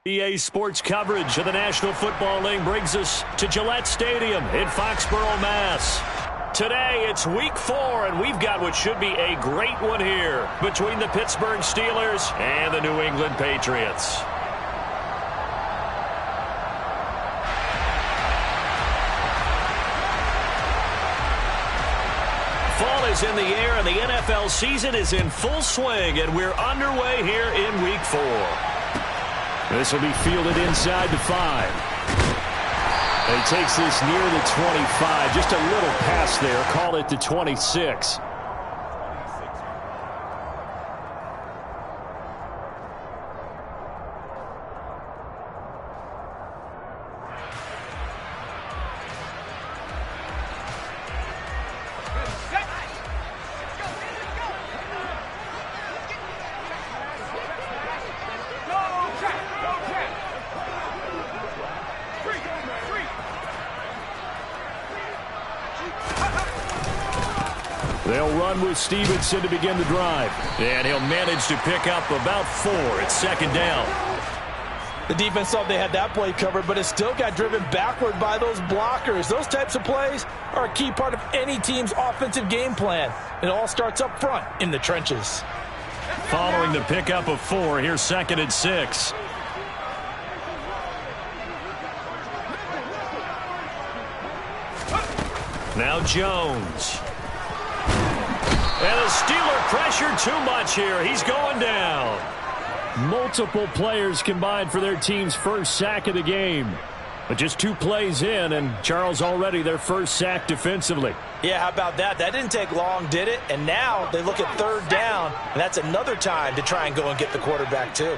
EA Sports coverage of the National Football League brings us to Gillette Stadium in Foxborough, Mass. Today, it's Week 4, and we've got what should be a great one here between the Pittsburgh Steelers and the New England Patriots. Fall is in the air, and the NFL season is in full swing, and we're underway here in Week 4. This will be fielded inside the 5. And he takes this near the 25. Just a little pass there. Call it the 26. They'll run with Stevenson to begin the drive. And he'll manage to pick up about 4. It's second down. The defense thought they had that play covered, but it still got driven backward by those blockers. Those types of plays are a key part of any team's offensive game plan. It all starts up front in the trenches. Following the pickup of 4, here's second and 6. Now Jones. And the Steeler pressure too much here. He's going down. Multiple players combined for their team's first sack of the game. But just 2 plays in, and Charles already their first sack defensively. Yeah, how about that? That didn't take long, did it? And now they look at third down, and that's another time to try and go and get the quarterback too.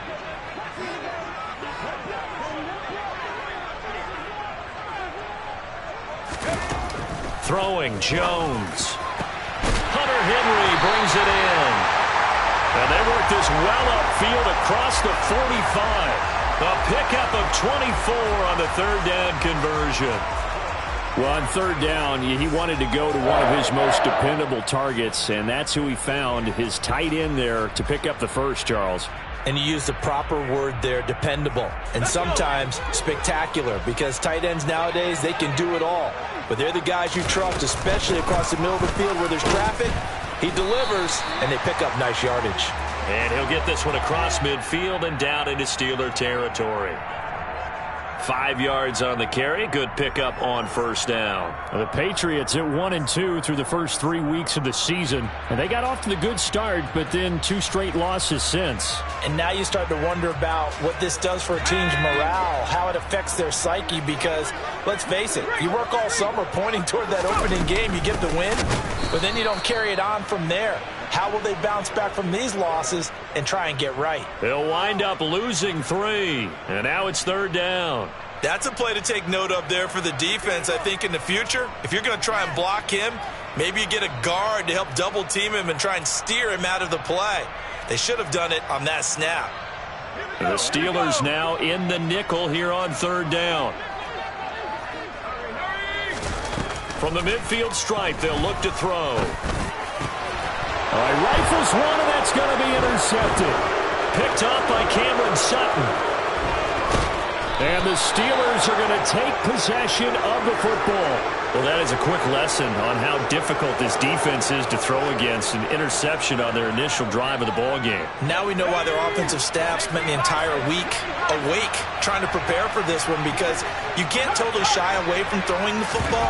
Throwing Jones. Hunter Henry brings it in. And they work this well upfield across the 45. A pickup of 24 on the third down conversion. Well, on third down, he wanted to go to one of his most dependable targets, and that's who he found, his tight end there, to pick up the first, Charles. And you used the proper word there, dependable, and sometimes spectacular, because tight ends nowadays, they can do it all. But they're the guys you trust, especially across the middle of the field where there's traffic. He delivers, and they pick up nice yardage. And he'll get this one across midfield and down into Steeler territory. 5 yards on the carry. Good pickup on first down. The Patriots at 1-2 through the first 3 weeks of the season. And they got off to the good start, but then 2 straight losses since. And now you start to wonder about what this does for a team's morale, how it affects their psyche, because let's face it, you work all summer pointing toward that opening game, you get the win, but then you don't carry it on from there. How will they bounce back from these losses and try and get right? They'll wind up losing 3, and now it's third down. That's a play to take note of there for the defense, I think, in the future. If you're going to try and block him, maybe you get a guard to help double team him and try and steer him out of the play. They should have done it on that snap. The Steelers now in the nickel here on third down. From the midfield stripe, they'll look to throw. All right, rifles one, and that's going to be intercepted. Picked up by Cameron Sutton. And the Steelers are going to take possession of the football. Well, that is a quick lesson on how difficult this defense is to throw against. An interception on their initial drive of the ball game. Now we know why their offensive staff spent the entire week awake trying to prepare for this one, because you can't totally shy away from throwing the football,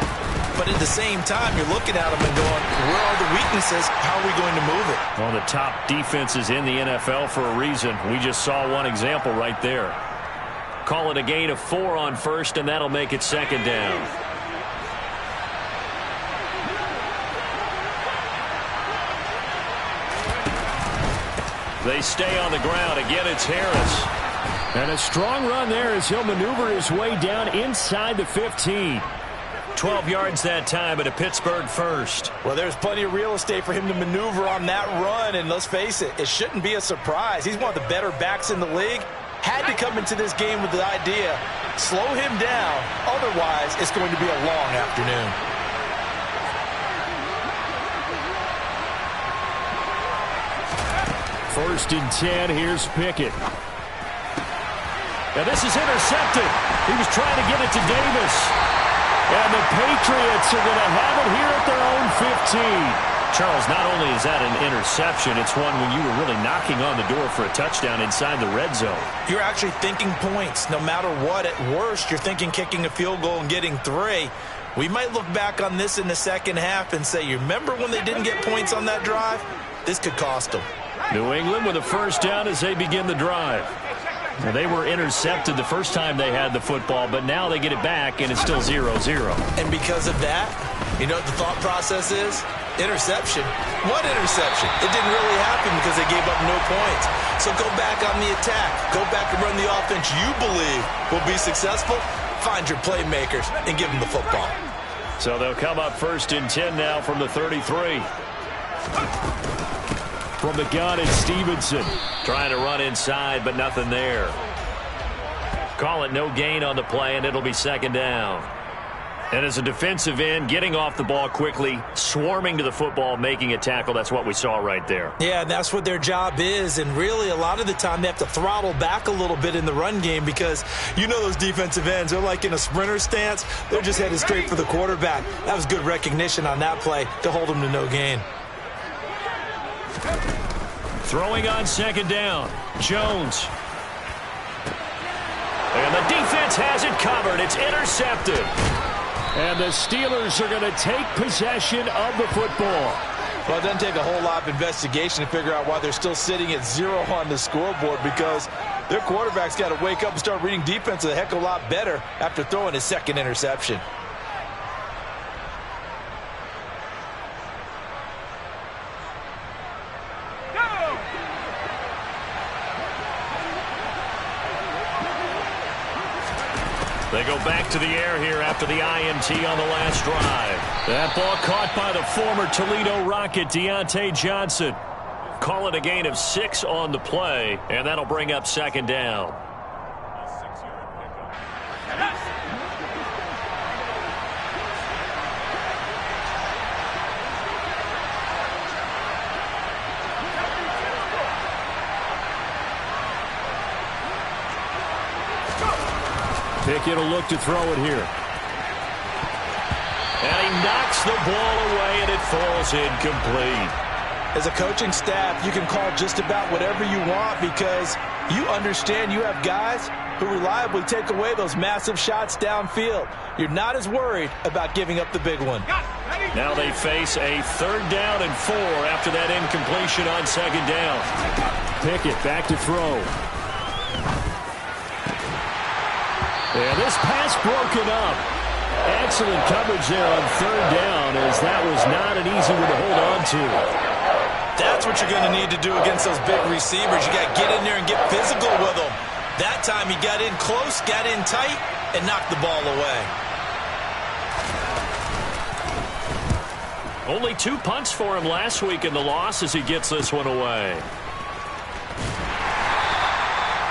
but at the same time, you're looking at them and going, where are the weaknesses? How are we going to move it? One of the top defenses in the NFL for a reason. We just saw one example right there. Call it a gain of 4 on first, and that'll make it second down. They stay on the ground. Again, it's Harris. And a strong run there as he'll maneuver his way down inside the 15. 12 yards that time at a Pittsburgh first. Well, there's plenty of real estate for him to maneuver on that run, and let's face it, it shouldn't be a surprise. He's one of the better backs in the league. Had to come into this game with the idea, slow him down, otherwise it's going to be a long afternoon. First and 10, here's Pickett. And this is intercepted. He was trying to get it to Davis. And the Patriots are going to have it here at their own 15. Charles, not only is that an interception, it's one when you were really knocking on the door for a touchdown inside the red zone. You're actually thinking points. No matter what, at worst, you're thinking kicking a field goal and getting 3. We might look back on this in the second half and say, you remember when they didn't get points on that drive? This could cost them. New England with a first down as they begin the drive. Well, they were intercepted the first time they had the football, but now they get it back, and it's still 0-0. And because of that, you know what the thought process is? Interception. What interception? It didn't really happen because they gave up no points. So go back on the attack. Go back and run the offense you believe will be successful. Find your playmakers and give them the football. So they'll come up 1st and 10 now from the 33. From the gun, it's Stevenson. Trying to run inside, but nothing there. Call it no gain on the play, and it'll be 2nd down. And as a defensive end, getting off the ball quickly, swarming to the football, making a tackle, that's what we saw right there. Yeah, that's what their job is. And really, a lot of the time, they have to throttle back a little bit in the run game because you know those defensive ends, they're like in a sprinter stance. They're just headed straight for the quarterback. That was good recognition on that play to hold them to no gain. Throwing on 2nd down, Jones. And the defense has it covered. It's intercepted. And the Steelers are going to take possession of the football. Well, it doesn't take a whole lot of investigation to figure out why they're still sitting at 0 on the scoreboard because their quarterback's got to wake up and start reading defense a heck of a lot better after throwing his 2nd interception. They go back to the air here after the INT on the last drive. That ball caught by the former Toledo Rocket, Deontay Johnson. Call it a gain of 6 on the play, and that'll bring up 2nd down. Pickett will look to throw it here. And he knocks the ball away, and it falls incomplete. As a coaching staff, you can call just about whatever you want because you understand you have guys who reliably take away those massive shots downfield. You're not as worried about giving up the big one. Now they face a 3rd down and 4 after that incompletion on 2nd down. Pickett back to throw. And this pass broken up. Excellent coverage there on 3rd down as that was not an easy one to hold on to. That's what you're going to need to do against those big receivers. You got to get in there and get physical with them. That time he got in close, got in tight, and knocked the ball away. Only 2 punts for him last week in the loss as he gets this one away.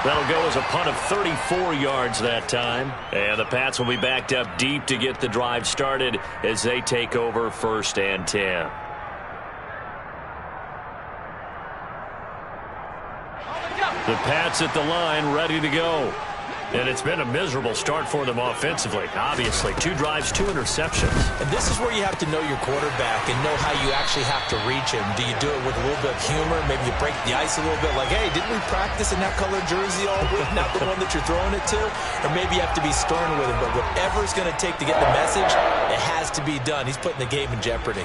That'll go as a punt of 34 yards that time. And the Pats will be backed up deep to get the drive started as they take over 1st and 10. The Pats at the line, ready to go. And it's been a miserable start for them offensively. Obviously, 2 drives, 2 interceptions. And this is where you have to know your quarterback and know how you actually have to reach him. Do you do it with a little bit of humor? Maybe you break the ice a little bit like, hey, didn't we practice in that color jersey all week? Not the one that you're throwing it to? Or maybe you have to be stern with him. But whatever it's going to take to get the message, it has to be done. He's putting the game in jeopardy.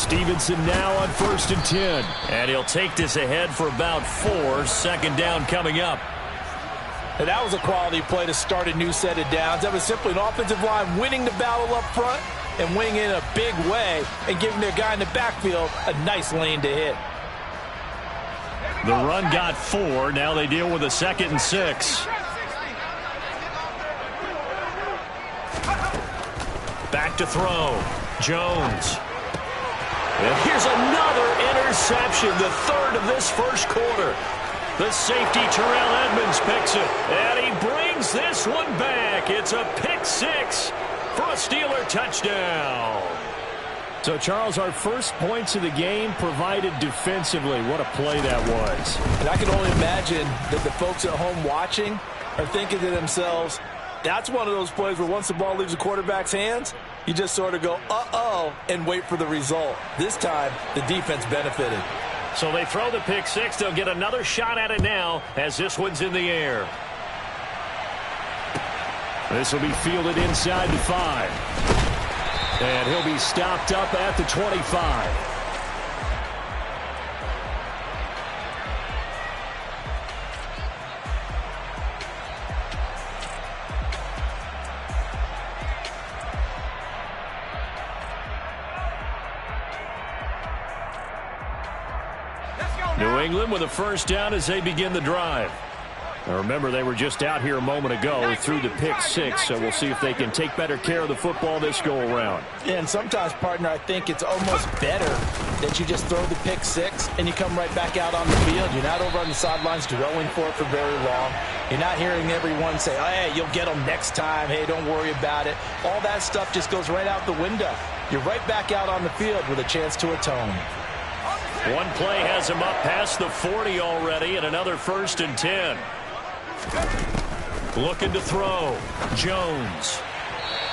Stevenson now on 1st and 10. And he'll take this ahead for about 4. 2nd down coming up. And that was a quality play to start a new set of downs. That was simply an offensive line winning the battle up front and winning in a big way and giving their guy in the backfield a nice lane to hit. The run got 4. Now they deal with a 2nd and 6. Back to throw. Jones. And here's another interception, the 3rd of this 1st quarter. The safety, Terrell Edmonds, picks it. And he brings this one back. It's a pick 6 for a Steeler touchdown. So, Charles, our first points of the game provided defensively. What a play that was. And I can only imagine that the folks at home watching are thinking to themselves, that's one of those plays where once the ball leaves the quarterback's hands, you just sort of go, uh-oh, and wait for the result. This time, the defense benefited. So they throw the pick six. They'll get another shot at it now as this one's in the air. This will be fielded inside the 5. And he'll be stopped up at the 25. New England with a first down as they begin the drive. Now remember, they were just out here a moment ago through the pick six, so we'll see if they can take better care of the football this go-around. And sometimes, partner, I think it's almost better that you just throw the pick six and you come right back out on the field. You're not over on the sidelines dwelling for it for very long. You're not hearing everyone say, oh, hey, you'll get them next time. Hey, don't worry about it. All that stuff just goes right out the window. You're right back out on the field with a chance to atone. One play has him up past the 40 already, and another 1st and 10. Looking to throw. Jones.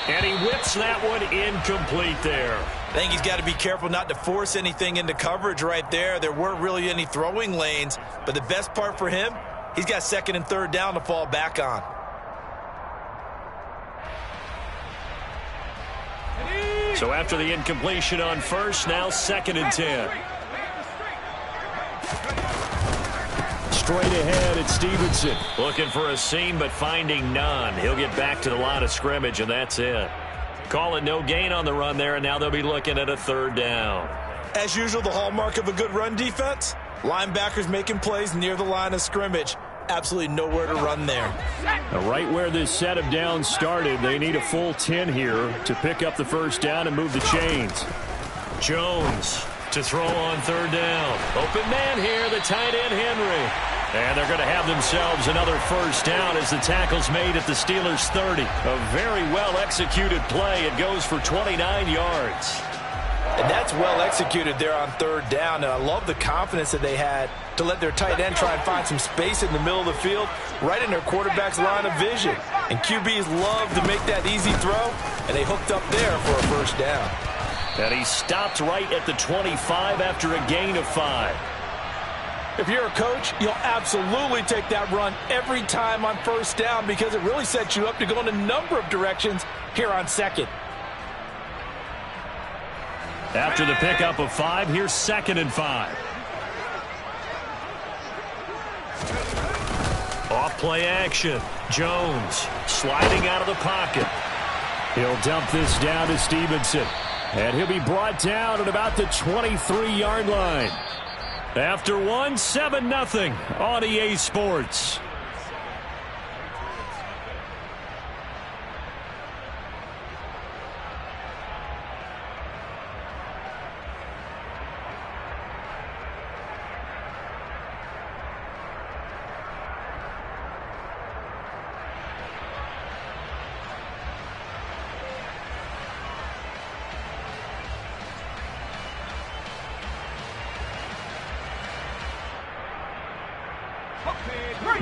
And he whips that one incomplete there. I think he's got to be careful not to force anything into coverage right there. There weren't really any throwing lanes, but the best part for him, he's got 2nd and 3rd down to fall back on. So after the incompletion on 1st, now 2nd and 10. Straight ahead at Stevenson. Looking for a seam, but finding none. He'll get back to the line of scrimmage, and that's it. Call it no gain on the run there, and now they'll be looking at a 3rd down. As usual, the hallmark of a good run defense, linebackers making plays near the line of scrimmage. Absolutely nowhere to run there. Now, right where this set of downs started, they need a full 10 here to pick up the 1st down and move the chains. Jones to throw on 3rd down. Open man here, the tight end Henry. And they're going to have themselves another 1st down as the tackle's made at the Steelers' 30. A very well-executed play. It goes for 29 yards. And that's well executed there on 3rd down. And I love the confidence that they had to let their tight end try and find some space in the middle of the field, right in their quarterback's line of vision. And QBs love to make that easy throw, and they hooked up there for a 1st down. And he stopped right at the 25 after a gain of 5. If you're a coach, you'll absolutely take that run every time on 1st down because it really sets you up to go in a number of directions here on 2nd. After the pickup of 5, here's 2nd and 5. Off play action. Jones sliding out of the pocket. He'll dump this down to Stevenson. And he'll be brought down at about the 23-yard line. After 7-0 on EA Sports.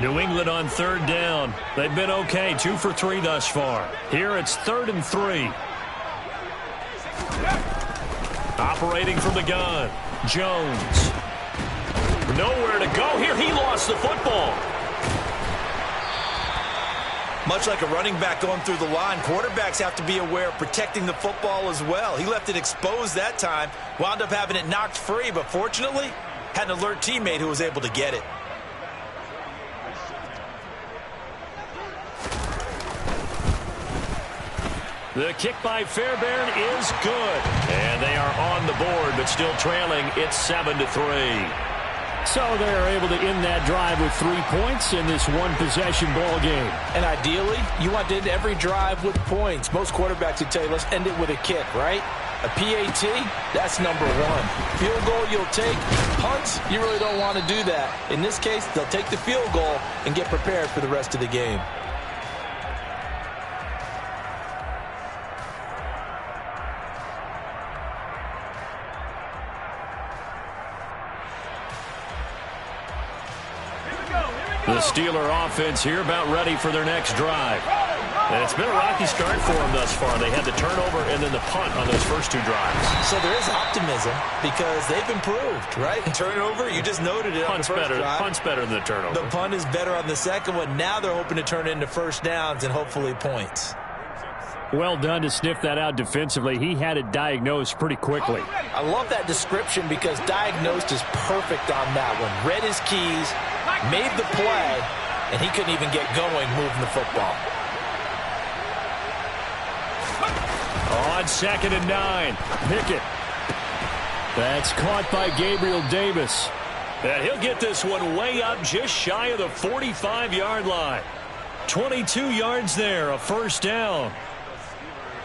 New England on 3rd down. They've been okay, 2 for 3 thus far. Here it's 3rd and 3. Operating from the gun. Jones. Nowhere to go here. He lost the football. Much like a running back going through the line, quarterbacks have to be aware of protecting the football as well. He left it exposed that time, wound up having it knocked free, but fortunately, had an alert teammate who was able to get it. The kick by Fairbairn is good. And they are on the board, but still trailing. It's 7-3. So they're able to end that drive with 3 points in this one-possession ball game. And ideally, you want to end every drive with points. Most quarterbacks would tell you, let's end it with a kick, right? A PAT, that's number 1. Field goal, you'll take. Punts, you really don't want to do that. In this case, they'll take the field goal and get prepared for the rest of the game. The Steeler offense here about ready for their next drive. And it's been a rocky start for them thus far. They had the turnover and then the punt on those first two drives. So there is optimism because they've improved, right? Turnover, you just noted it. Punt's better. Punt's better than the turnover. The punt is better on the second one. Now they're hoping to turn it into first downs and hopefully points. Well done to sniff that out defensively. He had it diagnosed pretty quickly. I love that description because diagnosed is perfect on that one. Read his keys, made the play, and he couldn't even get going moving the football. On 2nd and 9, Pickett. That's caught by Gabriel Davis. And he'll get this one way up just shy of the 45-yard line. 22 yards there, a first down.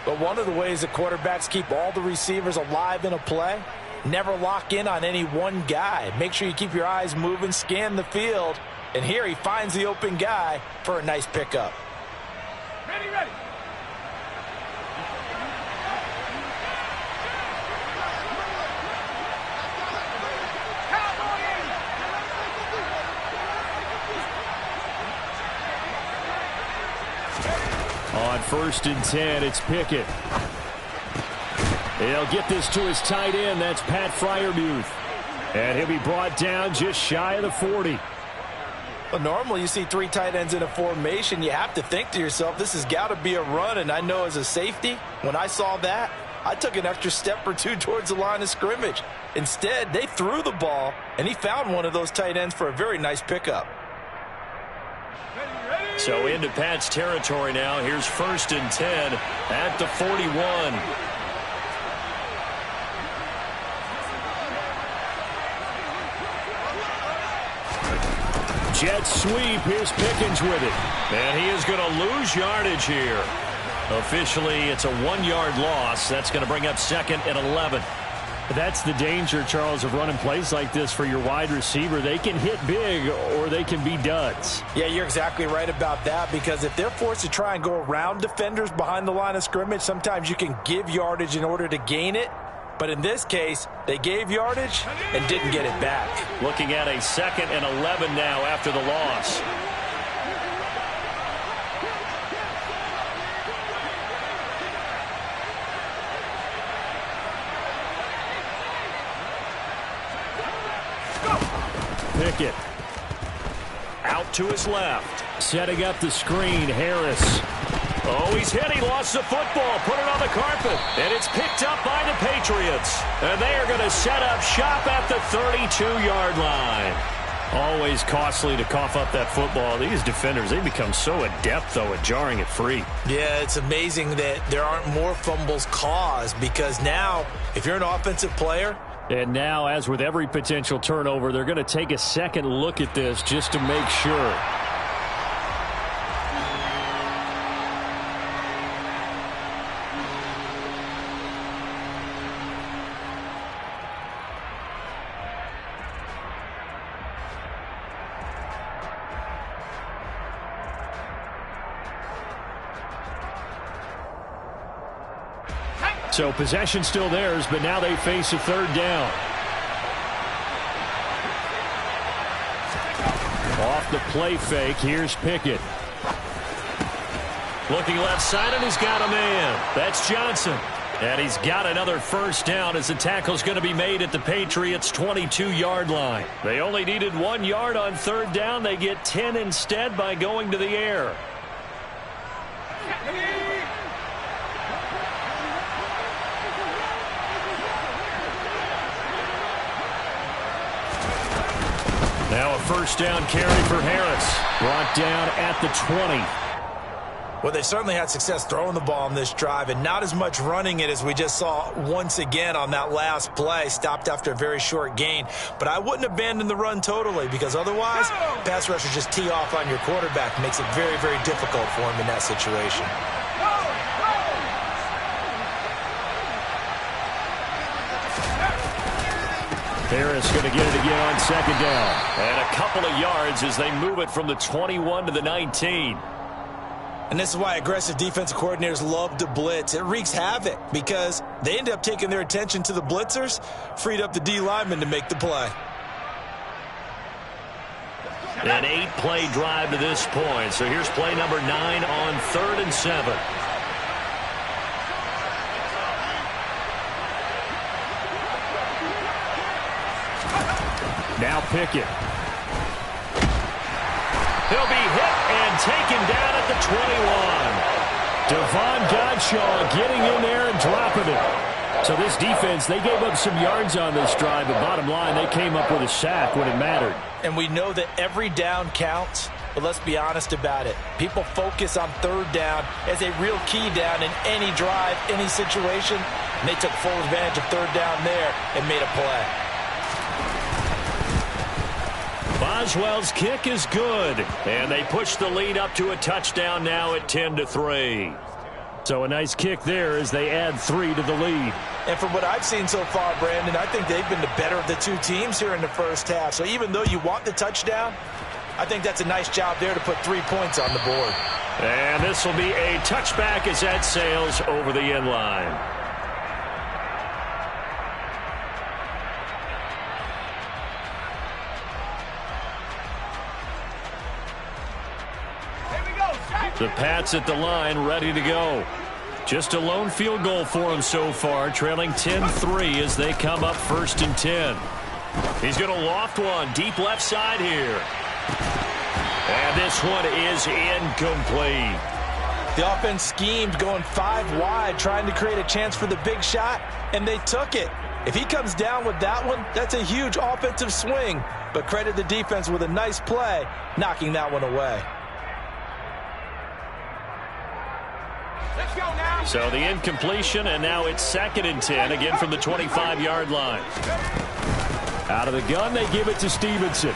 But one of the ways that quarterbacks keep all the receivers alive in a play, never lock in on any one guy. Make sure you keep your eyes moving, scan the field. And here he finds the open guy for a nice pickup. Ready. On 1st and 10, it's Pickett. He'll get this to his tight end. That's Pat Freiermuth. And he'll be brought down just shy of the 40. Well, normally you see three tight ends in a formation. You have to think to yourself, this has got to be a run. And I know as a safety, when I saw that, I took an extra step or two towards the line of scrimmage. Instead, they threw the ball, and he found one of those tight ends for a very nice pickup. So into Pat's territory now. Here's 1st and 10 at the 41. Jet sweep. Here's Pickens with it. And he is going to lose yardage here. Officially, it's a 1-yard loss. That's going to bring up 2nd and 11. That's the danger, Charles, of running plays like this for your wide receiver. They can hit big or they can be duds. Yeah, you're exactly right about that because if they're forced to try and go around defenders behind the line of scrimmage, sometimes you can give yardage in order to gain it. But in this case, they gave yardage and didn't get it back. Looking at a 2nd and 11 now after the loss. Pickett out to his left, setting up the screen. Harris. Oh, he's hit. He lost the football. Put it on the carpet. And it's picked up by the Patriots. And they are going to set up shop at the 32-yard line. Always costly to cough up that football. These defenders, they become so adept, though, at jarring it free. Yeah, it's amazing that there aren't more fumbles caused because now, if you're an offensive player, and now, as with every potential turnover, they're going to take a second look at this just to make sure. So possession still theirs, but now they face a 3rd down. Off the play fake, here's Pickett. Looking left side, and he's got a man. That's Johnson. And he's got another first down as the tackle's going to be made at the Patriots' 22-yard line. They only needed 1 yard on 3rd down. They get 10 instead by going to the air. Now a first down carry for Harris. Brought down at the 20. Well, they certainly had success throwing the ball on this drive and not as much running it as we just saw once again on that last play. Stopped after a very short gain. But I wouldn't abandon the run totally because otherwise, pass rushers just tee off on your quarterback. Makes it very, very difficult for him in that situation. Harris going to get it again on 2nd down. And a couple of yards as they move it from the 21 to the 19. And this is why aggressive defensive coordinators love to blitz. It wreaks havoc because they end up taking their attention to the blitzers, freed up the D lineman to make the play. An 8-play drive to this point. So here's play number 9 on 3rd and 7. Now Pickett. He'll be hit and taken down at the 21. Devon Godshaw getting in there and dropping it. So this defense, they gave up some yards on this drive, but bottom line, they came up with a sack when it mattered. And we know that every down counts, but let's be honest about it. People focus on 3rd down as a real key down in any drive, any situation, and they took full advantage of 3rd down there and made a play. Boswell's kick is good, and they push the lead up to a touchdown now at 10-3. So a nice kick there as they add 3 to the lead. And from what I've seen so far, Brandon, I think they've been the better of the two teams here in the first half. So even though you want the touchdown, I think that's a nice job there to put 3 points on the board. And this will be a touchback as that sails over the end line. The Pats at the line, ready to go. Just a lone field goal for them so far, trailing 10-3 as they come up 1st and 10. He's going to loft one deep left side here. And this one is incomplete. The offense schemed going 5 wide, trying to create a chance for the big shot, and they took it. If he comes down with that one, that's a huge offensive swing. But credit the defense with a nice play, knocking that one away. So the incompletion, and now it's 2nd and 10, again from the 25-yard line. Out of the gun, they give it to Stevenson.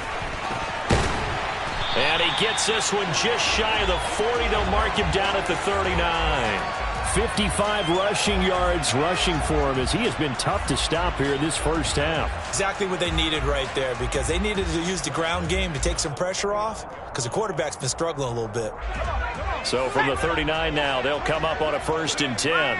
And he gets this one just shy of the 40. They'll mark him down at the 39. 55 rushing yards rushing for him as he has been tough to stop here in this first half. Exactly what they needed right there, because they needed to use the ground game to take some pressure off, because the quarterback's been struggling a little bit. So from the 39 now, they'll come up on a 1st and 10.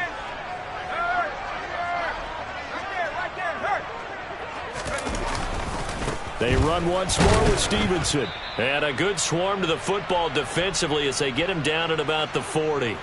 They run once more with Stevenson. And a good swarm to the football defensively as they get him down at about the 40.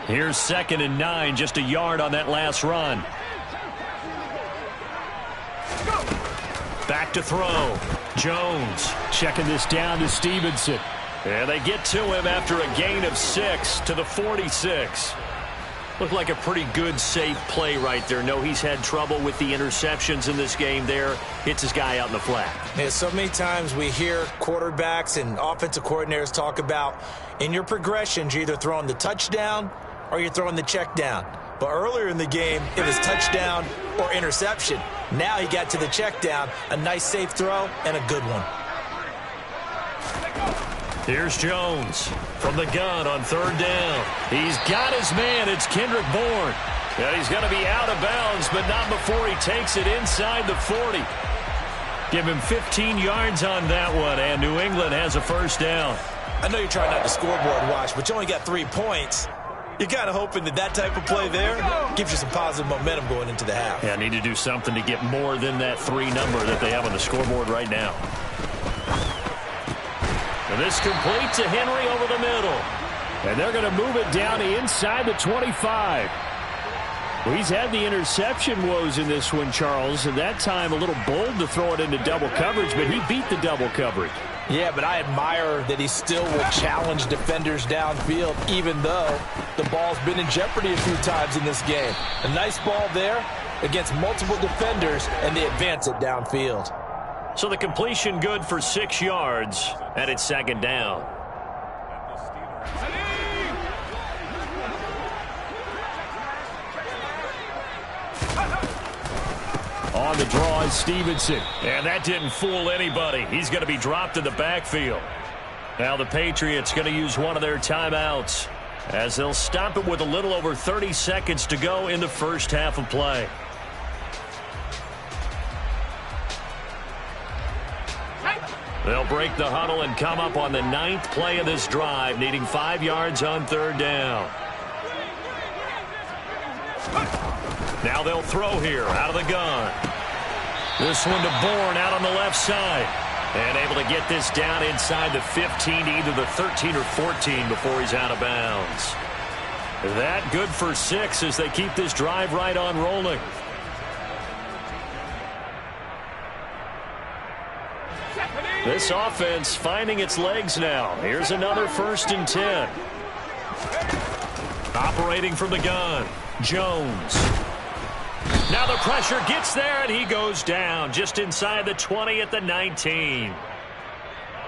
Here's 2nd and 9, just a yard on that last run. Back to throw. Jones checking this down to Stevenson. And they get to him after a gain of 6 to the 46. Looked like a pretty good, safe play right there. No, he's had trouble with the interceptions in this game there. Hits his guy out in the flat. Yeah, so many times we hear quarterbacks and offensive coordinators talk about in your progressions, you're either throwing the touchdown or you're throwing the check down. But earlier in the game, it was touchdown or interception. Now he got to the check down, a nice safe throw, and a good one. Here's Jones from the gun on 3rd down. He's got his man. It's Kendrick Bourne. And he's going to be out of bounds, but not before he takes it inside the 40. Give him 15 yards on that one, and New England has a 1st down. I know you're trying not to scoreboard watch, but you only got 3 points. You're kind of hoping that that type of play there gives you some positive momentum going into the half. Yeah, need to do something to get more than that 3 number that they have on the scoreboard right now. And this complete to Henry over the middle. And they're going to move it down inside the 25. Well, he's had the interception woes in this one, Charles. And that time a little bold to throw it into double coverage, but he beat the double coverage. Yeah, but I admire that he still will challenge defenders downfield, even though the ball's been in jeopardy a few times in this game. A nice ball there against multiple defenders, and they advance it downfield. So the completion good for 6 yards, and it's 2nd down. On the draw is Stevenson. And that didn't fool anybody. He's going to be dropped in the backfield. Now the Patriots going to use one of their timeouts as they'll stop it with a little over 30 seconds to go in the first half of play. They'll break the huddle and come up on the 9th play of this drive, needing 5 yards on 3rd down. Now they'll throw here out of the gun. This one to Bourne out on the left side. And able to get this down inside the 15 to either the 13 or 14 before he's out of bounds. That good for 6 as they keep this drive right on rolling. This offense finding its legs now. Here's another 1st and 10. Operating from the gun, Jones. Now the pressure gets there, and he goes down just inside the 20 at the 19.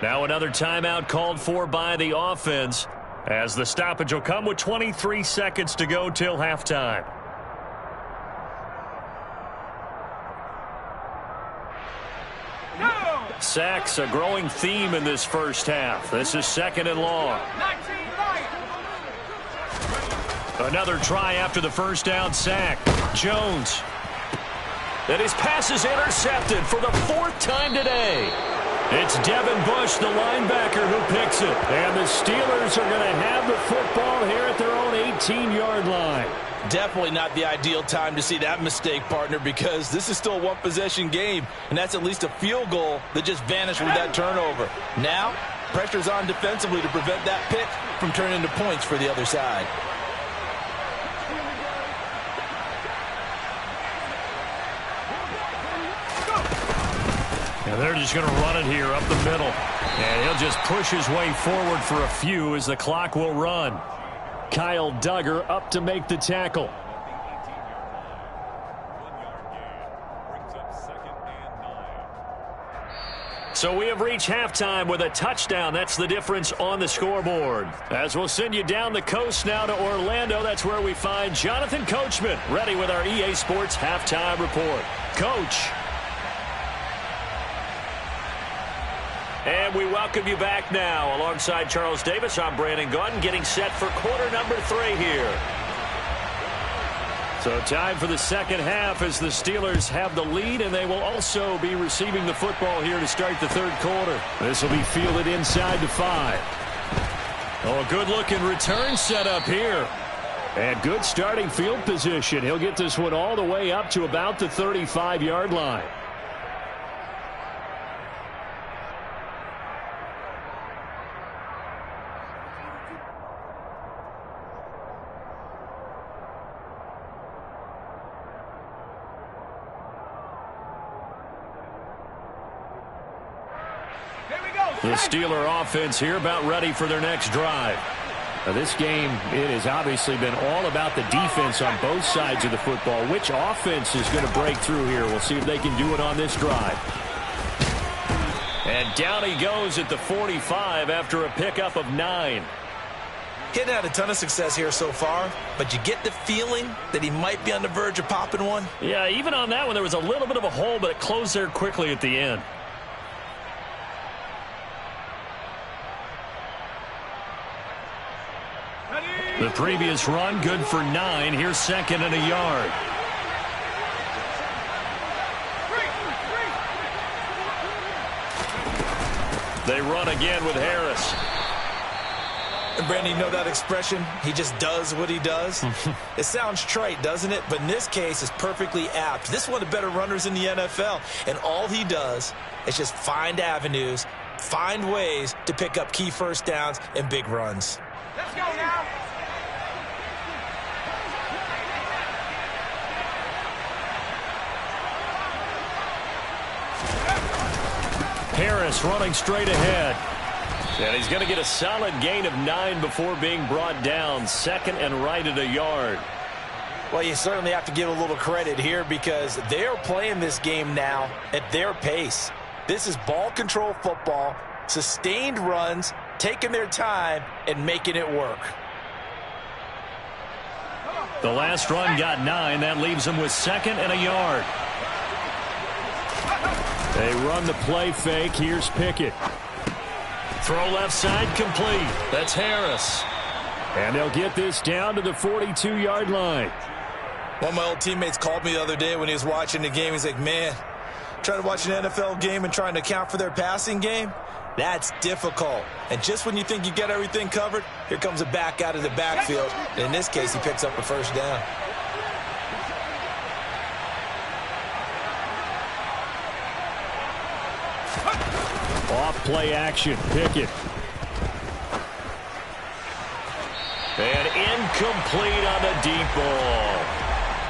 Now another timeout called for by the offense, as the stoppage will come with 23 seconds to go till halftime. Sacks a growing theme in this first half. This is 2nd and long. Another try after the first down sack. Jones. And his pass is intercepted for the 4th time today. It's Devin Bush, the linebacker, who picks it. And the Steelers are going to have the football here at their own 18-yard line. Definitely not the ideal time to see that mistake, partner, because this is still a one-possession game, and that's at least a field goal that just vanished with that turnover. Now, pressure's on defensively to prevent that pick from turning into points for the other side. And they're just going to run it here up the middle. And he'll just push his way forward for a few as the clock will run. Kyle Duggar up to make the tackle. So we have reached halftime with a touchdown. That's the difference on the scoreboard. As we'll send you down the coast now to Orlando, that's where we find Jonathan Coachman ready with our EA Sports halftime report. Coach. And we welcome you back now. Alongside Charles Davis, I'm Brandon Gaudin, getting set for quarter number 3 here. So time for the second half as the Steelers have the lead, and they will also be receiving the football here to start the 3rd quarter. This will be fielded inside the 5. Oh, a good-looking return set up here. And good starting field position. He'll get this one all the way up to about the 35-yard line. The Steeler offense here about ready for their next drive. Now this game, it has obviously been all about the defense on both sides of the football. Which offense is going to break through here? We'll see if they can do it on this drive. And down he goes at the 45 after a pickup of 9. He hadn't had a ton of success here so far, but you get the feeling that he might be on the verge of popping one. Yeah, even on that one, there was a little bit of a hole, but it closed there quickly at the end. The previous run, good for 9. Here's 2nd and a yard. They run again with Harris. And Brandon, you know that expression? He just does what he does. It sounds trite, doesn't it? But in this case, it's perfectly apt. This is one of the better runners in the NFL. And all he does is just find avenues, find ways to pick up key first downs and big runs. Let's go now. Harris running straight ahead. And he's going to get a solid gain of 9 before being brought down. 2nd and right at a yard. Well, you certainly have to give a little credit here because they are playing this game now at their pace. This is ball control football, sustained runs, taking their time, and making it work. The last run got 9. That leaves them with 2nd and a yard. They run the play fake. Here's Pickett. Throw left side complete. That's Harris. And they'll get this down to the 42-yard line. One of my old teammates called me the other day when he was watching the game. He's like, man, Trying to watch an NFL game and trying to account for their passing game? That's difficult. And just when you think you get everything covered, here comes a back out of the backfield. And in this case, he picks up a first down. Off play action, Pickett. And incomplete on the deep ball.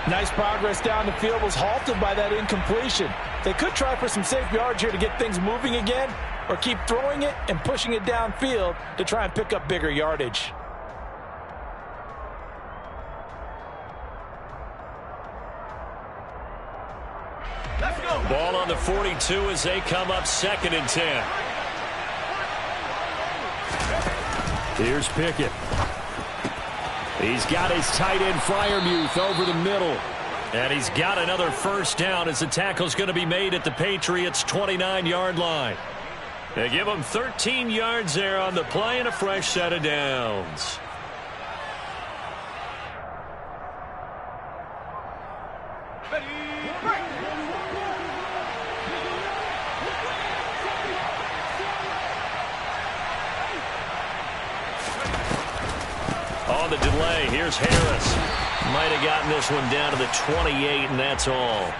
Nice progress down the field was halted by that incompletion. They could try for some safe yards here to get things moving again, or keep throwing it and pushing it downfield to try and pick up bigger yardage. Let's go. Ball on the 42 as they come up 2nd and 10. Here's Pickett. He's got his tight end Freiermuth over the middle. And he's got another first down as the tackle's going to be made at the Patriots' 29-yard line. They give him 13 yards there on the play and a fresh set of downs. On the delay, here's Harris. Might have gotten this one down to the 28, and that's all.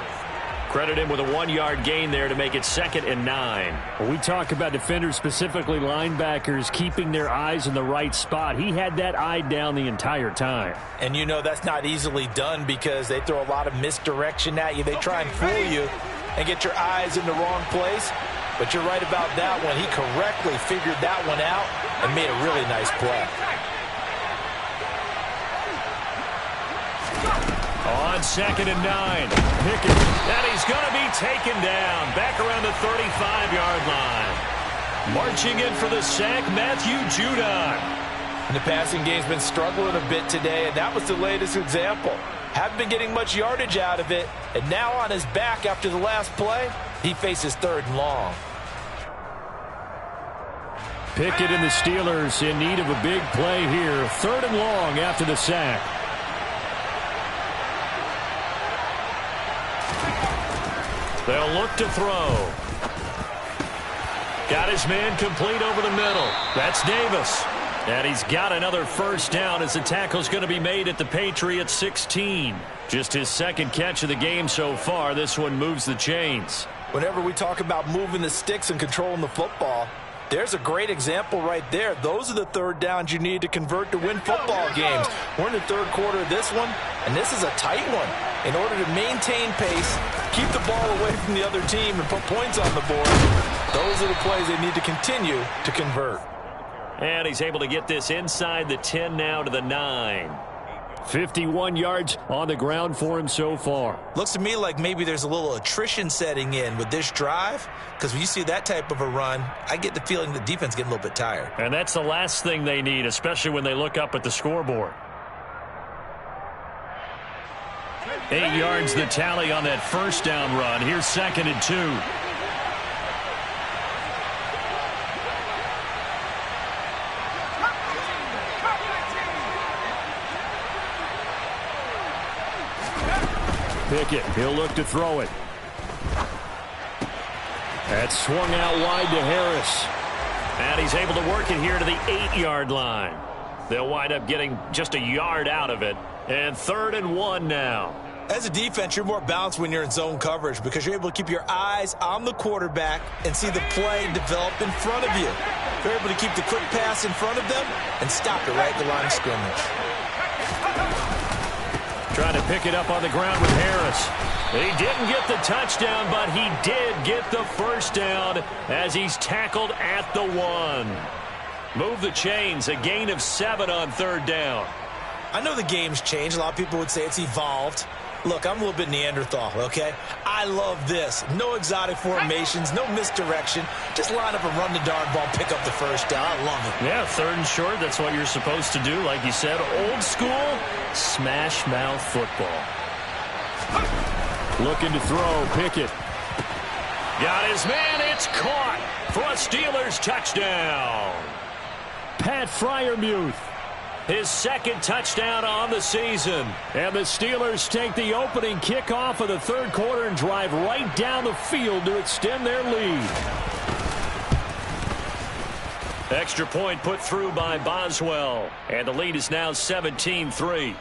Credit him with a 1-yard gain there to make it 2nd and 9. When we talk about defenders, specifically linebackers, keeping their eyes in the right spot, he had that eye down the entire time. And you know that's not easily done because they throw a lot of misdirection at you. They try and fool you and get your eyes in the wrong place. But you're right about that one. He correctly figured that one out and made a really nice play. On 2nd and 9, Pickett. And he's going to be taken down back around the 35-yard line. Marching in for the sack, Matthew Judon. And the passing game's been struggling a bit today, and that was the latest example. Haven't been getting much yardage out of it, and now on his back after the last play, he faces 3rd and long. Pickett and the Steelers in need of a big play here. 3rd and long after the sack. They'll look to throw. Got his man complete over the middle. That's Davis. And he's got another first down as the tackle's going to be made at the Patriots 16. Just his 2nd catch of the game so far. This one moves the chains. Whenever we talk about moving the sticks and controlling the football, there's a great example right there. Those are the 3rd downs you need to convert to win football games. We're in the 3rd quarter of this one, and this is a tight one. In order to maintain pace, keep the ball away from the other team, and put points on the board, those are the plays they need to continue to convert. And he's able to get this inside the 10 now to the 9. 51 yards on the ground for him so far. Looks to me like maybe there's a little attrition setting in with this drive, because when you see that type of a run, I get the feeling the defense getting a little bit tired. And that's the last thing they need, especially when they look up at the scoreboard. 8 yards the tally on that first down run. Here's 2nd and 2. Pickett, he'll look to throw it. That's swung out wide to Harris. And he's able to work it here to the 8-yard line. They'll wind up getting just a yard out of it. And 3rd and 1 now. As a defense, you're more balanced when you're in zone coverage because you're able to keep your eyes on the quarterback and see the play develop in front of you. You're able to keep the quick pass in front of them and stop it right at the line of scrimmage. Trying to pick it up on the ground with Harris. He didn't get the touchdown, but he did get the first down as he's tackled at the 1. Move the chains, a gain of 7 on 3rd down. I know the game's changed. A lot of people would say it's evolved. Look, I'm a little bit Neanderthal, okay? I love this. No exotic formations, no misdirection. Just line up and run the darn ball, pick up the first down. I love it. Yeah, 3rd and short, that's what you're supposed to do. Like you said, old school, smash mouth football. Looking to throw, Pickett. Got his man, it's caught for a Steelers touchdown. Pat Freiermuth. His second touchdown on the season. And the Steelers take the opening kickoff of the third quarter and drive right down the field to extend their lead. Extra point put through by Boswell. And the lead is now 17-3.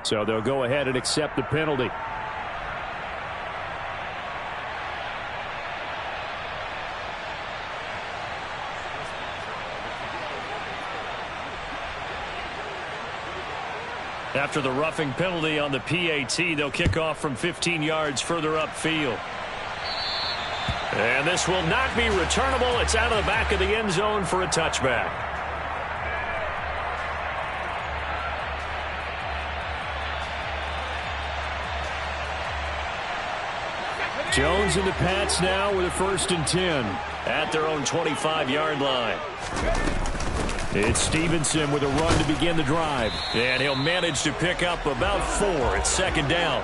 So they'll go ahead and accept the penalty. After the roughing penalty on the PAT, they'll kick off from 15 yards further upfield. And this will not be returnable. It's out of the back of the end zone for a touchback. Jones and the Pats now with a 1st and 10 at their own 25-yard line. It's Stevenson with a run to begin the drive. And he'll manage to pick up about 4 at 2nd down.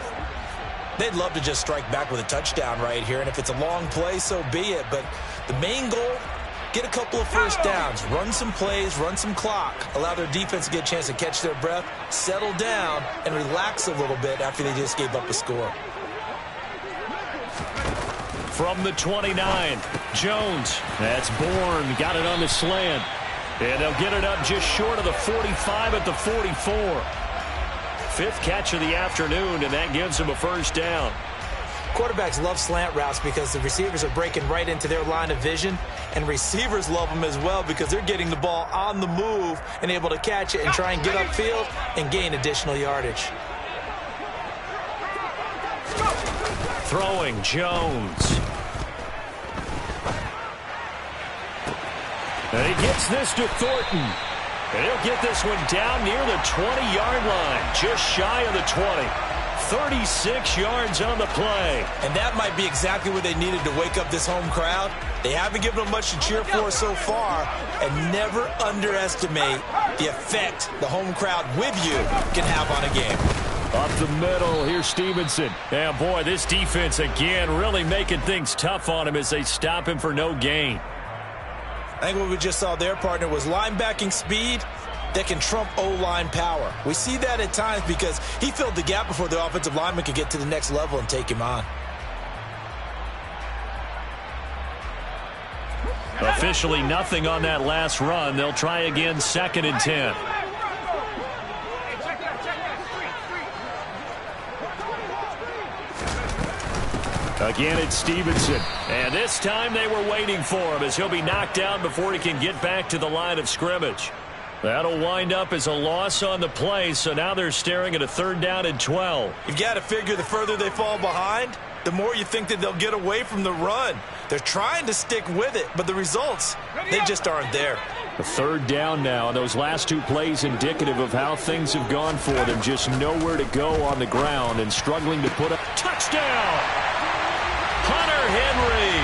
They'd love to just strike back with a touchdown right here, and if it's a long play, so be it. But the main goal, get a couple of first downs, run some plays, run some clock, allow their defense to get a chance to catch their breath, settle down, and relax a little bit after they just gave up a score. From the 29, Jones. That's Bourne. Got it on the slant. And they'll get it up just short of the 45 at the 44. 5th catch of the afternoon, and that gives them a 1st down. Quarterbacks love slant routes because the receivers are breaking right into their line of vision, and receivers love them as well because they're getting the ball on the move and able to catch it and try and get upfield and gain additional yardage. Throwing Jones. And he gets this to Thornton. And he'll get this one down near the 20-yard line, just shy of the 20. 36 yards on the play. And that might be exactly what they needed to wake up this home crowd. They haven't given them much to cheer for so far, and never underestimate the effect the home crowd with you can have on a game. Up the middle, here's Stevenson. Yeah, boy, this defense again really making things tough on him as they stop him for no gain. I think what we just saw their partner was linebacking speed that can trump O-line power. We see that at times because he filled the gap before the offensive lineman could get to the next level and take him on. Officially nothing on that last run. They'll try again, 2nd and 10. Again, it's Stevenson. And this time they were waiting for him as he'll be knocked down before he can get back to the line of scrimmage. That'll wind up as a loss on the play, so now they're staring at a 3rd down and 12. You've got to figure the further they fall behind, the more you think that they'll get away from the run. They're trying to stick with it, but the results, they just aren't there. A 3rd down now, and those last 2 plays indicative of how things have gone for them. Just nowhere to go on the ground and struggling to put a touchdown. Hunter Henry,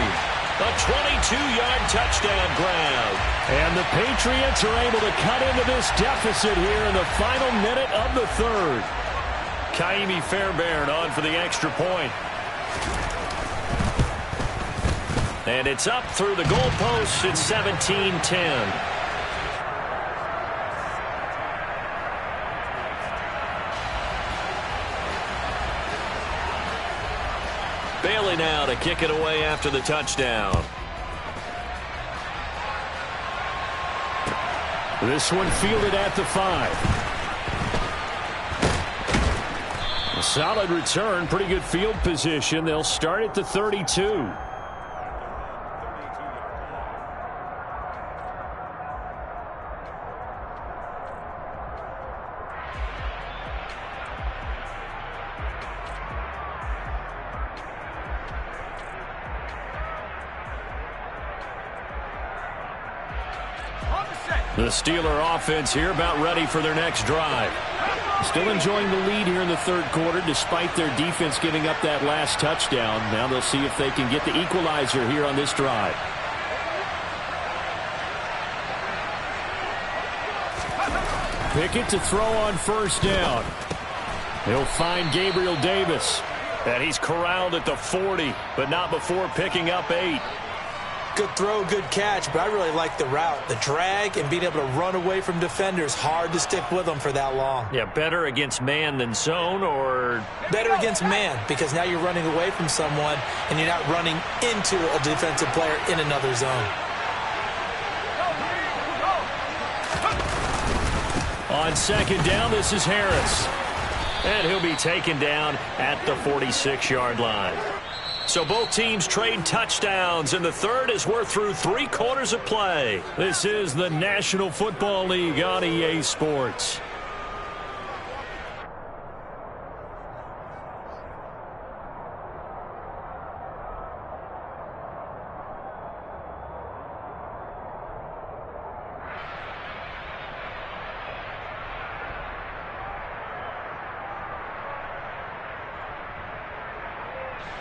a 22-yard touchdown grab. And the Patriots are able to cut into this deficit here in the final minute of the 3rd. Kaimi Fairbairn on for the extra point. And it's up through the goalposts. It's 17-10. Bailey now to kick it away after the touchdown. This one fielded at the 5. A solid return, pretty good field position. They'll start at the 32. The Steeler offense here about ready for their next drive. Still enjoying the lead here in the 3rd quarter despite their defense giving up that last touchdown. Now they'll see if they can get the equalizer here on this drive. Pickett to throw on 1st down. He'll find Gabriel Davis. And he's corralled at the 40, but not before picking up 8. good throw, good catch, but I really like the route. The drag and being able to run away from defenders, hard to stick with them for that long. Yeah, better against man than zone, or? Better against man, because now you're running away from someone and you're not running into a defensive player in another zone. On second down, this is Harris. And he'll be taken down at the 46-yard line. So both teams trade touchdowns, and the third as we're through 3 quarters of play. This is the National Football League on EA Sports.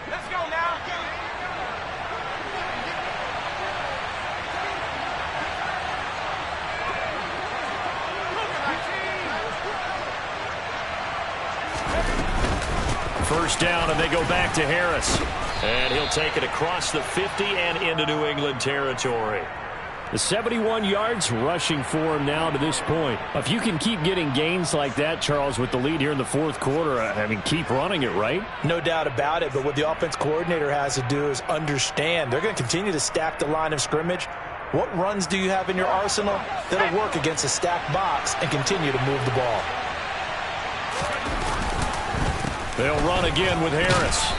Let's go now. First down, and they go back to Harris. And he'll take it across the 50 and into New England territory. The 71 yards rushing for him now to this point. If you can keep getting gains like that, Charles, with the lead here in the fourth quarter, I mean, keep running it, right? No doubt about it, but what the offense coordinator has to do is understand. They're going to continue to stack the line of scrimmage. What runs do you have in your arsenal that'll work against a stacked box and continue to move the ball? They'll run again with Harris.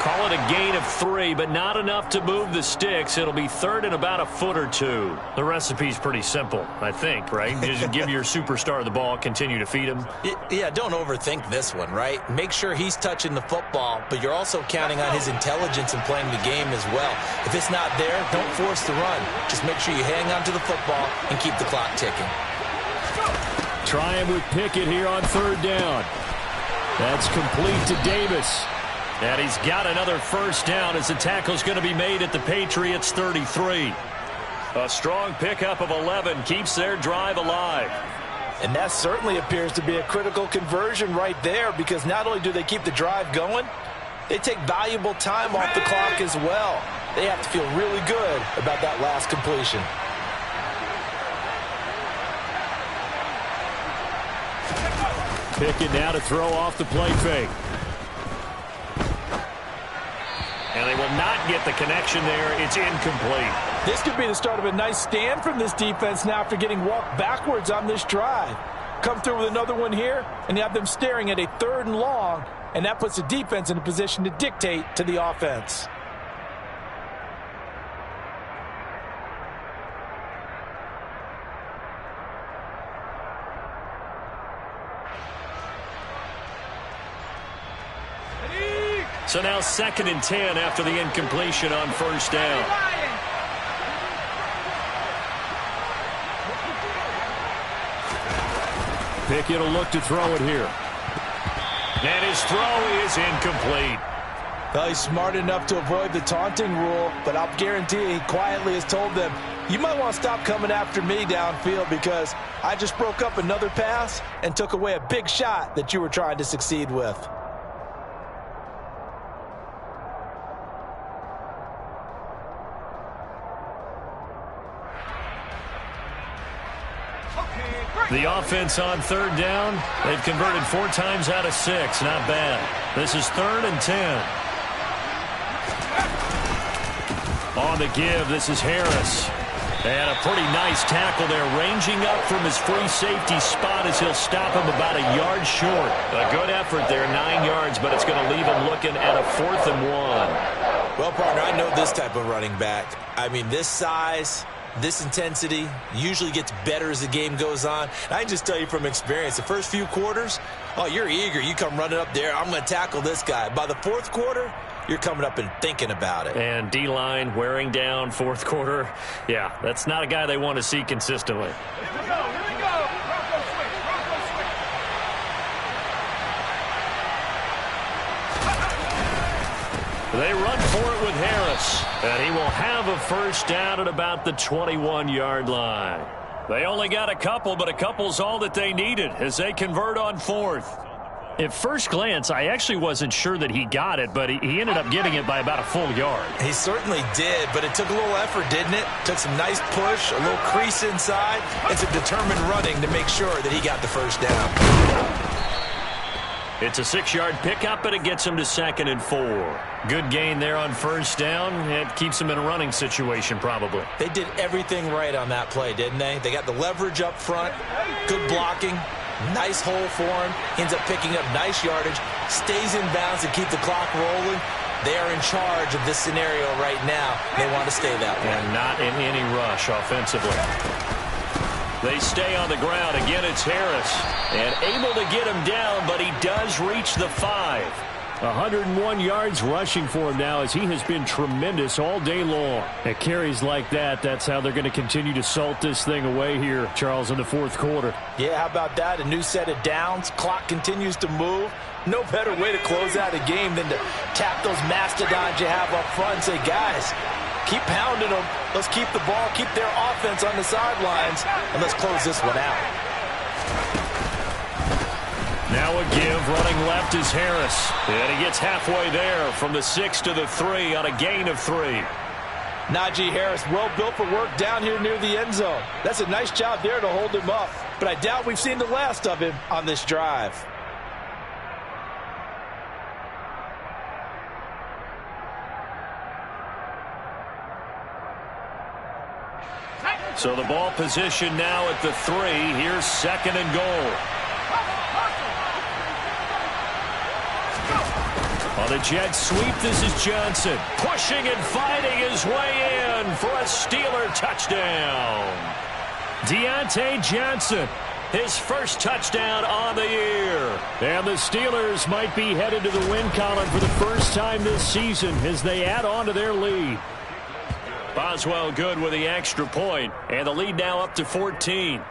Call it a gain of 3, but not enough to move the sticks. It'll be third and about a foot or 2. The recipe's pretty simple, I think, right? Just give your superstar the ball, continue to feed him. Yeah, don't overthink this one, right? Make sure he's touching the football, but you're also counting on his intelligence in playing the game as well. If it's not there, don't force the run. Just make sure you hang on to the football and keep the clock ticking. Try him with Pickett here on third down. That's complete to Davis. And he's got another first down as the tackle's going to be made at the Patriots 33. A strong pickup of 11 keeps their drive alive. And that certainly appears to be a critical conversion right there, because not only do they keep the drive going, they take valuable time off the clock as well. They have to feel really good about that last completion. Pickett now to throw off the play fake. And they will not get the connection there. It's incomplete. This could be the start of a nice stand from this defense now after getting walked backwards on this drive. Come through with another one here, and you have them staring at a 3rd and long, and that puts the defense in a position to dictate to the offense. So now 2nd and 10 after the incompletion on first down. Pickett will look to throw it here. And his throw is incomplete. Well, he's smart enough to avoid the taunting rule, but I'll guarantee he quietly has told them, you might want to stop coming after me downfield because I just broke up another pass and took away a big shot that you were trying to succeed with. The offense on third down, they've converted 4 times out of 6. Not bad. This is 3rd and 10. On the give, this is Harris. And a pretty nice tackle there, ranging up from his free safety spot as he'll stop him about a yard short. A good effort there, 9 yards, but it's going to leave him looking at a 4th and 1. Well, partner, I know this type of running back. I mean, this size, this intensity usually gets better as the game goes on. And I can just tell you from experience, the first few quarters, oh, you're eager. You come running up there, I'm going to tackle this guy. By the 4th quarter, you're coming up and thinking about it. And D-line wearing down 4th quarter. Yeah, that's not a guy they want to see consistently. Here we go. Here we go. Bronco switch. Bronco switch. They run for it with Harris, and he will have a first down at about the 21-yard line. They only got a couple, but a couple's all that they needed as they convert on 4th. At first glance, I actually wasn't sure that he got it, but he ended up getting it by about a full yard. He certainly did, but it took a little effort, didn't it? Took some nice push, a little crease inside, and some determined running to make sure that he got the first down. It's a 6-yard pickup, and it gets him to 2nd and 4. Good gain there on first down. It keeps him in a running situation, probably. They did everything right on that play, didn't they? They got the leverage up front, good blocking, nice hole for him. He ends up picking up nice yardage, stays in bounds to keep the clock rolling. They are in charge of this scenario right now. They want to stay that way. And not in any rush offensively. They stay on the ground. Again, it's Harris. And able to get him down, but he does reach the 5. 101 yards rushing for him now as he has been tremendous all day long. At carries like that, that's how they're going to continue to salt this thing away here, Charles, in the fourth quarter. Yeah, how about that? A new set of downs. Clock continues to move. No better way to close out a game than to tap those mastodons you have up front and say, guys, keep pounding them. Let's keep the ball, keep their offense on the sidelines, and let's close this one out. Now a give, running left is Harris. And he gets halfway there from the 6 to the 3 on a gain of 3. Najee Harris, well built for work down here near the end zone. That's a nice job there to hold him up. But I doubt we've seen the last of him on this drive. So the ball position now at the 3. Here's 2nd and goal. On the jet sweep, this is Johnson. Pushing and fighting his way in for a Steeler touchdown. Deontay Johnson, his first touchdown on the year. And the Steelers might be headed to the win column for the first time this season as they add on to their lead. Boswell good with the extra point, and the lead now up to 14.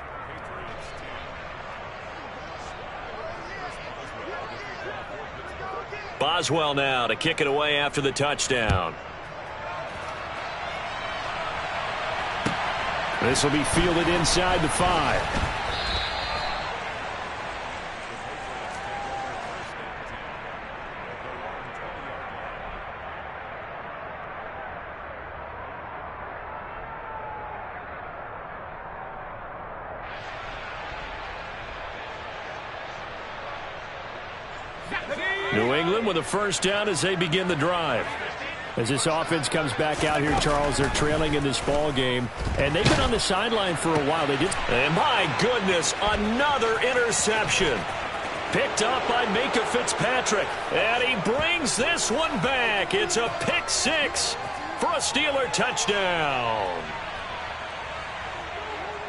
Boswell now to kick it away after the touchdown. This will be fielded inside the 5. New England with a first down as they begin the drive. As this offense comes back out here, Charles, they're trailing in this ball game, and they've been on the sideline for a while. They did. And my goodness, another interception. Picked up by Minka Fitzpatrick, and he brings this one back. It's a pick 6 for a Steeler touchdown.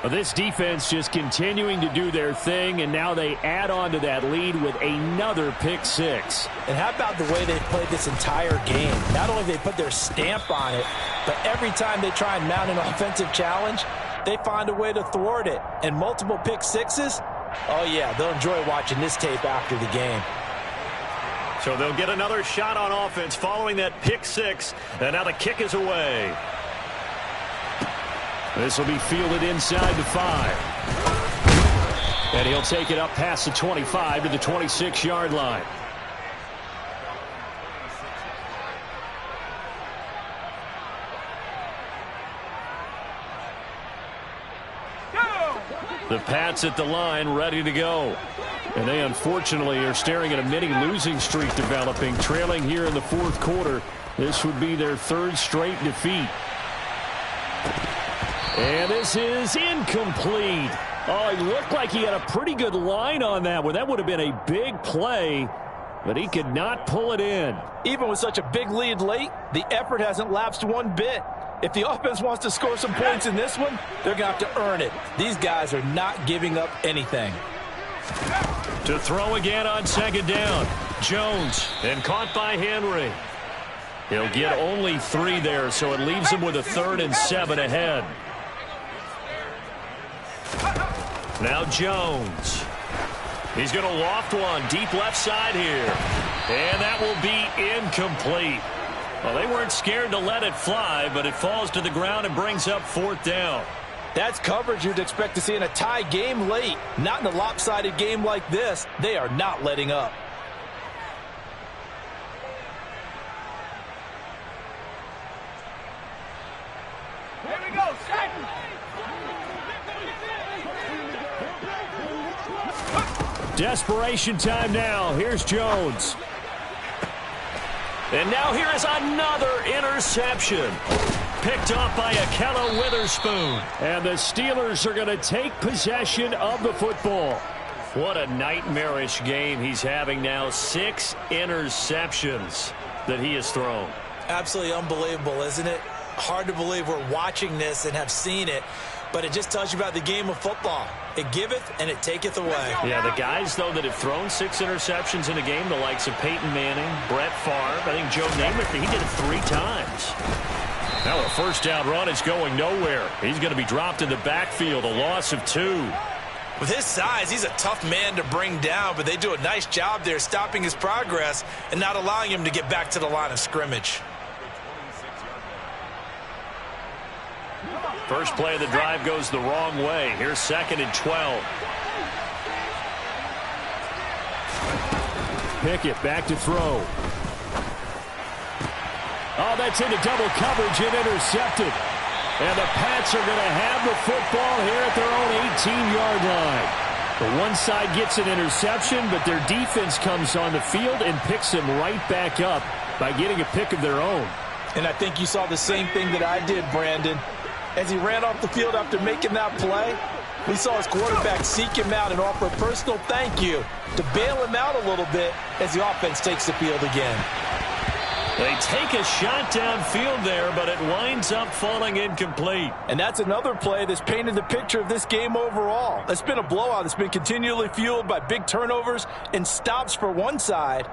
This defense just continuing to do their thing, and now they add on to that lead with another pick 6. And how about the way they played this entire game? Not only they put their stamp on it, but every time they try and mount an offensive challenge, they find a way to thwart it. And multiple pick 6s, oh yeah, they'll enjoy watching this tape after the game. So they'll get another shot on offense following that pick 6, and now the kick is away. This will be fielded inside the 5. And he'll take it up past the 25 to the 26-yard line. The Pats at the line, ready to go. And they unfortunately are staring at a mini losing streak developing, trailing here in the fourth quarter. This would be their 3rd straight defeat. And this is incomplete. Oh, he looked like he had a pretty good line on that one. That would have been a big play, but he could not pull it in. Even with such a big lead late, the effort hasn't lapsed one bit. If the offense wants to score some points in this one, they're going to have to earn it. These guys are not giving up anything. To throw again on 2nd down. Jones, and caught by Henry. He'll get only 3 there, so it leaves him with a 3rd and 7 ahead. Now Jones. He's going to loft one deep left side here. And that will be incomplete. Well, they weren't scared to let it fly, but it falls to the ground and brings up 4th down. That's coverage you'd expect to see in a tie game late. Not in a lopsided game like this. They are not letting up. go. Set. Desperation time now. Here's Jones. And now here is another interception. Picked off by Akella Witherspoon. And the Steelers are going to take possession of the football. What a nightmarish game he's having now. 6 interceptions that he has thrown. Absolutely unbelievable, isn't it? Hard to believe we're watching this and have seen it, but it just tells you about the game of football. It giveth and it taketh away. Yeah, the guys, though, that have thrown 6 interceptions in a game, the likes of Peyton Manning, Brett Favre, I think Joe Namath, he did it 3 times. Now a first down run is going nowhere. He's going to be dropped in the backfield, a loss of 2. With his size, he's a tough man to bring down, but they do a nice job there stopping his progress and not allowing him to get back to the line of scrimmage. First play of the drive goes the wrong way. Here's 2nd and 12. Pickett back to throw. Oh, that's into double coverage and intercepted. And the Pats are going to have the football here at their own 18-yard line. The one side gets an interception, but their defense comes on the field and picks them right back up by getting a pick of their own. And I think you saw the same thing that I did, Brandon. As he ran off the field after making that play, we saw his quarterback seek him out and offer a personal thank you to bail him out a little bit as the offense takes the field again. They take a shot downfield there, but it winds up falling incomplete. And that's another play that's painted the picture of this game overall. It's been a blowout. It's been continually fueled by big turnovers and stops for one side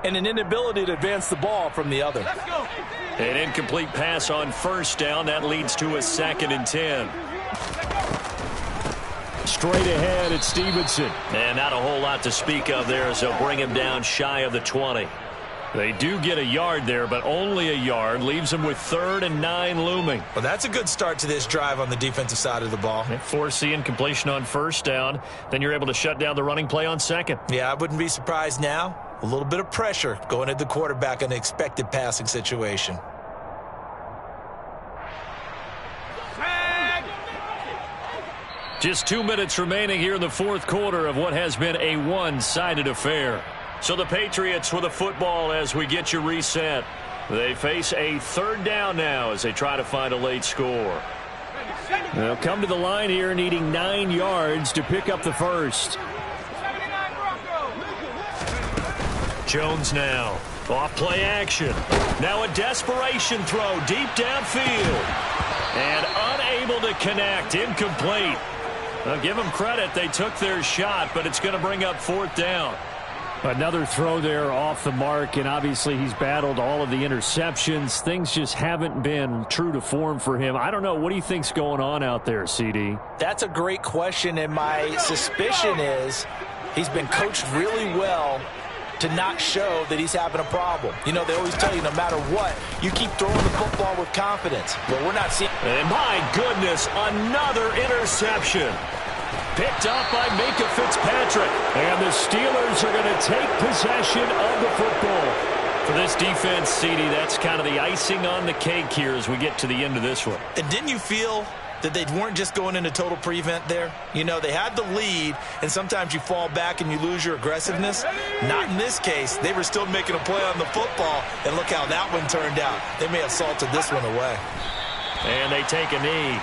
and an inability to advance the ball from the other. Let's go. An incomplete pass on first down. That leads to a 2nd and 10. Straight ahead at Stevenson. And not a whole lot to speak of there as they'll bring him down shy of the 20. They do get a yard there, but only a yard. Leaves them with 3rd and 9 looming. Well, that's a good start to this drive on the defensive side of the ball. Force the incompletion on first down. Then you're able to shut down the running play on 2nd. Yeah, I wouldn't be surprised now. A little bit of pressure going at the quarterback in an expected passing situation. Just 2 minutes remaining here in the 4th quarter of what has been a one-sided affair. So the Patriots with the football as we get you reset. They face a 3rd down now as they try to find a late score. They'll come to the line here needing 9 yards to pick up the first. Jones now. Off play action. Now a desperation throw deep downfield. And unable to connect. Incomplete. Now give them credit. They took their shot, but it's going to bring up 4th down. Another throw there off the mark, and obviously he's battled all of the interceptions. Things just haven't been true to form for him. I don't know. What do you think's going on out there, CD? That's a great question, and my suspicion is he's been coached really well to not show that he's having a problem. You know, they always tell you no matter what, you keep throwing the football with confidence. But we're not seeing... And my goodness, another interception. Picked up by Minka Fitzpatrick. And the Steelers are going to take possession of the football. For this defense, CD, that's kind of the icing on the cake here as we get to the end of this one. And didn't you feel that they weren't just going into total prevent there? You know, they had the lead, and sometimes you fall back and you lose your aggressiveness. Not in this case. They were still making a play on the football, and look how that one turned out. They may have salted this one away. And they take a knee.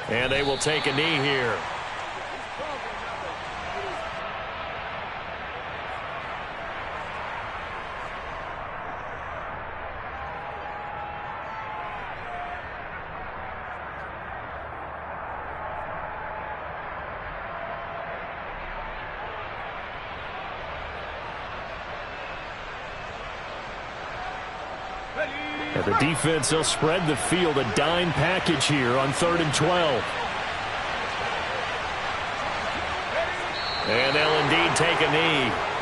And they will take a knee here. Yeah, the defense, they'll spread the field, a dime package here on 3rd and 12. And they'll indeed take a knee.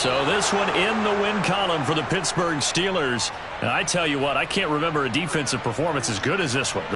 So this one in the win column for the Pittsburgh Steelers. And I tell you what, I can't remember a defensive performance as good as this one.